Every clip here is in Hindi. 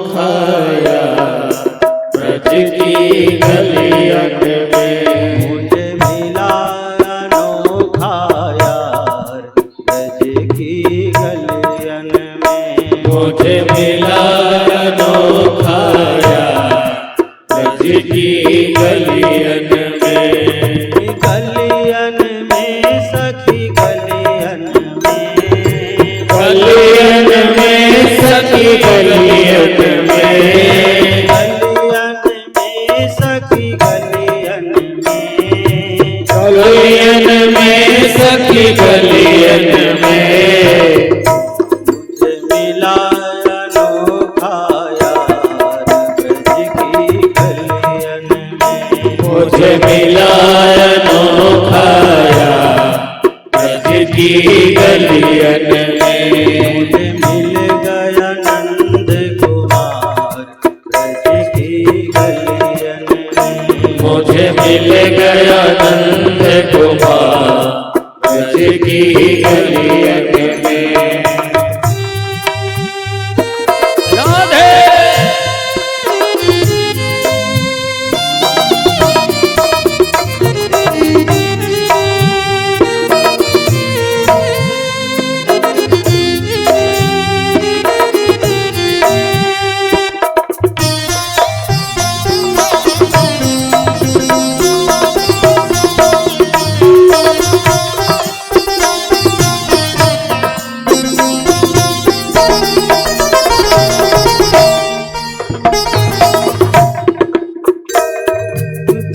खाया ब्रज की गलियन में। मुझे मिला अनोखा यार ब्रज की गलियन में। मुझे मिला अनोखा यार ब्रज की गलियन में। गलियन में सखी गलियन में। गलियन में सखी गलियन में। गलियन में सखी गलियन में। गलियन में सखी गलियन में। मुझे मिला अनोखा यार ब्रज की गलियन में। मुझे मिला अनोखा यार ब्रज की गलियन में। मुझे मिल गया नंद कुमार ब्रज की गलियन में। मुझे मिल गया नंद कुमार ब्रज की गलियन में। राधे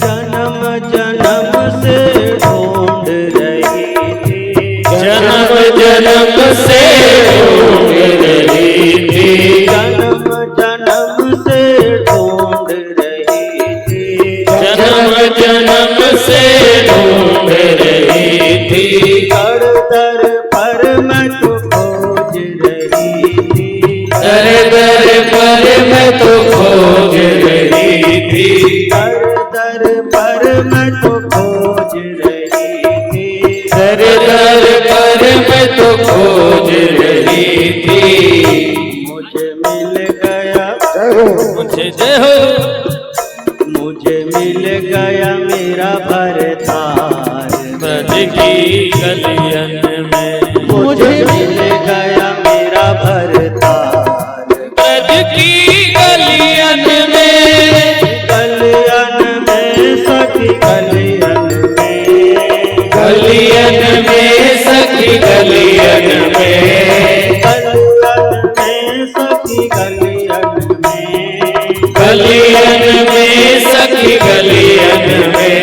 जन्म जन्म से ढूंढ रही थी। जन्म जन्म से ढूंढ रही थी। जन्म जन्म से ढूंढ रही थी। जन्म जन्म से ढूंढ रही थी। दर दर पर मैं तो खोज रही थी। दर दर पर मैं तो खोज रही थी। दर दर पर मैं तो खोज रही थी। दर दर पर मैं तो खोज रही थी। मुझे मिल गया मुझे जय हो। मुझे मिल गया मेरा भरतार ब्रज की गलियन में। मुझे मिल गया मेरा भरतार ब्रज की गलियन में। गलियन में सखी गलियन में। गलियन में सखी गलियन में। गलियन में सखी गलियन में। गलियन में सखी गलियन में।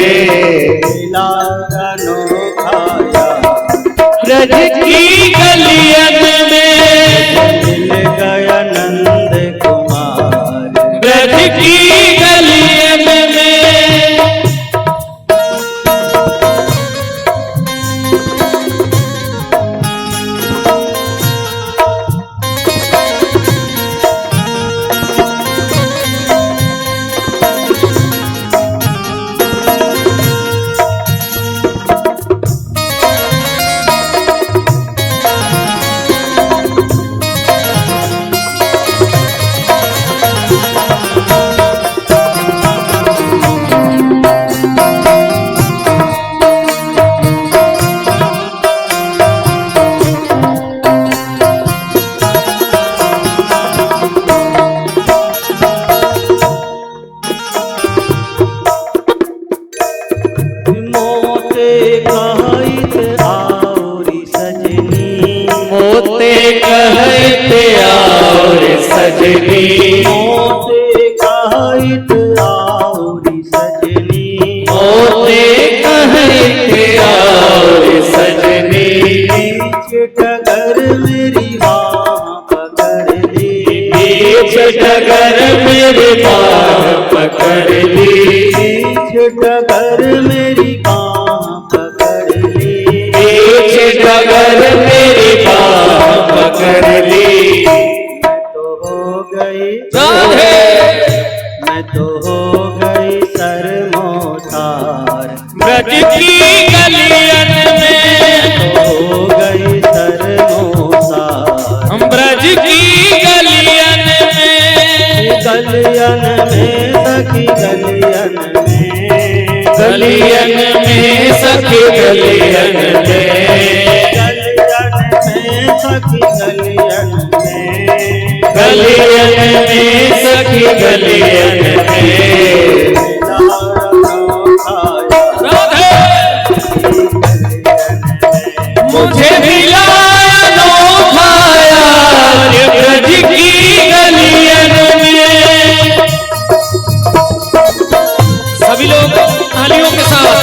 मिला अनोखा यार ब्रज की गलियन में। मिल गया नंद कुमार ब्रज की गलियन में। मोते कहित आउरी सजनी। मोते कहते और सजनी। मोते कहित आउरी सजनी। मोते कहते और सजनी। बीच डगर मेरी बाह पकड़ ली। बीच डगर मेरी बाह पकड़ ली। बीच डगर मेरी बाह पकड़ ली। बीच डगर मेरी बाह पकड़ ली। मैं तो हो गई राधे मैं तो हो गई सरमोतार ब्रज की गलियन में। हो गई सरमोतार हम ब्रज की गलियन में। गलियन में सखी गलियन में, गलियन में सखी गलियन में, गलियन में सखी गलियन में, गलियन में सखी गलियन में, मुझे मिलाया नो खाया ब्रज की गलियन में। सभी लोग तालियों के साथ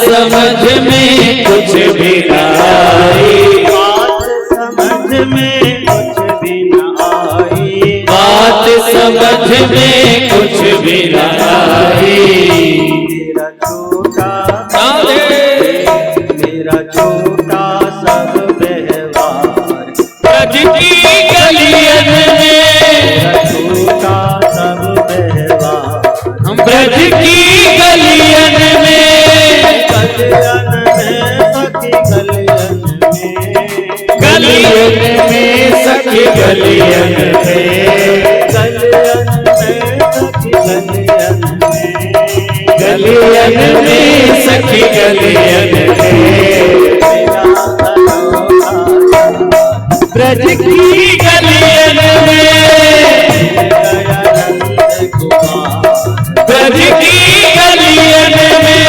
समझ में कुछ भी न आई, बात समझ में कुछ भी न आई, बात समझ में कुछ भी न आई। मेरा छोटा सब व्यवहार ब्रज की गलियन में, छोटा सब व्यवहार हम ब्रज की गलियन में, गलियन में सखी गलियन में, गलियन में सखी गलियन में, ब्रज की गलियन में, ब्रज की गलियन में।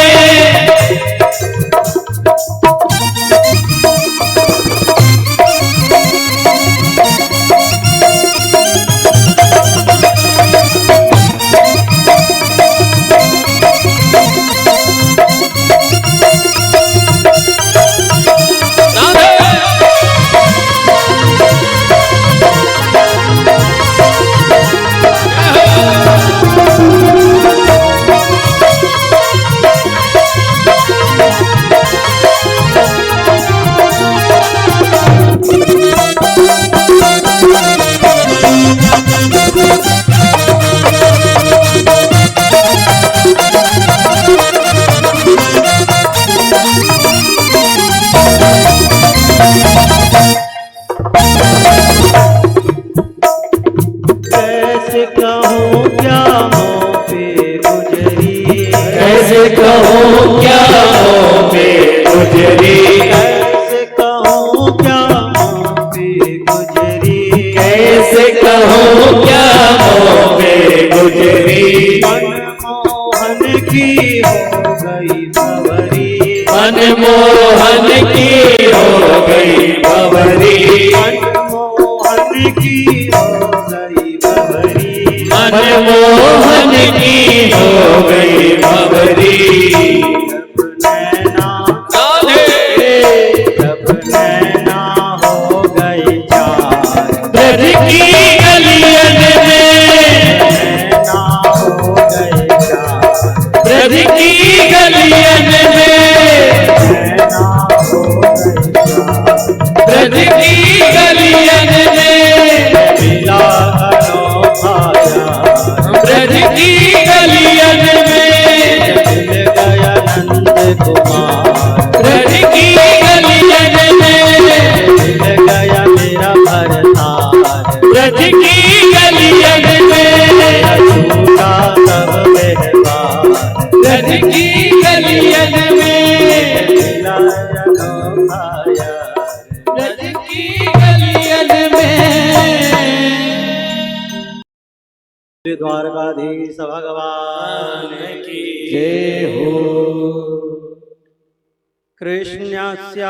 कैसे कहूँ क्या मुँह पे गुजरी, कैसे कहूँ क्या मुँह पे गुजरी, कैसे कहूँ क्या मुँह पे गुजरी, कैसे कहूँ क्या मुँह पे गुजरी। मनमोहन की हो गई भंवरी, मनमोहन की हो गई भंवरी, मनमोहन की हो गई भंवरी, मनमोहन की हो गई भंवरी। जब नैना हो गई चार, ब्रज की गलियन में, नैना हो गई चार, ब्रज की गलियन में, नैना हो गई चार, ब्रज की गलियन में, मिला अनोखा यार, ब्रज की गलियन में, मिल गया द्वारकाधीश भगवान जय हो। कृष्णस्य